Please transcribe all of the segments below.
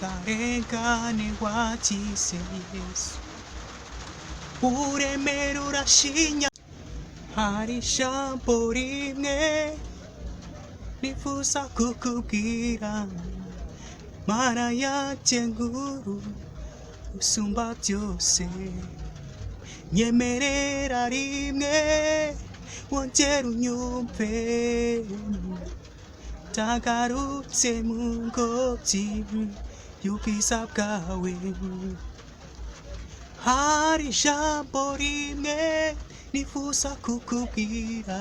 karengane wagize Yesu, uremera urashinya. Hari ijambo rimwe nifuza kukubwira, Mana yanjye nkuru usumba byose, nyemerera rimwe wongera unyumve, ndagarutse mu ngobyi y'ubwiza bwawe. Hari ijambo rimwe nifuza kukubwira,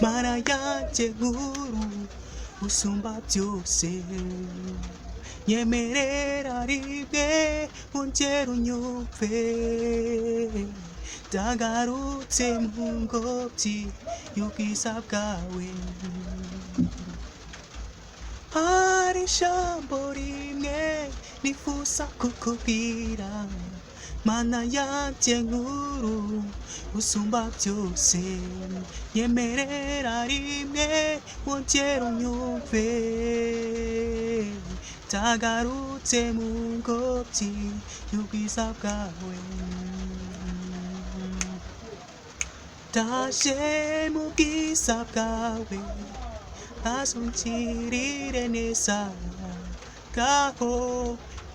Mana yanjye nkuru usumba byose, nyemerera rimwe wongera unyumve, ndagarutse mu ngobyi y'ubwiza bwawe. Hari ijambo rimwe nifuza kukubwira, Mana yanjye nkuru usumba byose, nyemerera rimwe wongera unyumve, ndagarutse mu ngobyi y'ubwiza bwawe. Ndaje mu bwiza bwawe, ntazungirire neza, ngaho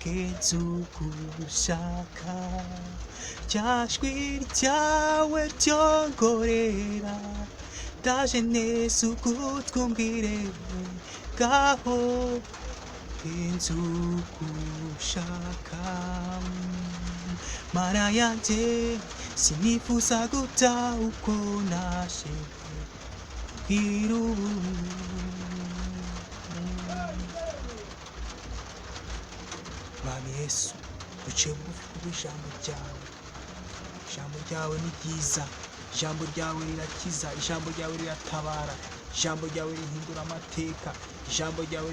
genza uko ushaka, rya jwi ryawe ryongorera, ndaje neza ugutwumvire, ngaho genza uko ushaka. Mana yanjye sinifuza gutaha uko naje, bwira ubu. Mwami Yesu, duciye bugufi kubw'ijambo ryawe. Ijambo ryawe ni ryiza, ijambo ryawe rirakiza, ijambo ryawe riratabara, ijambo ryawe rihindura amateka, ijambo ryawe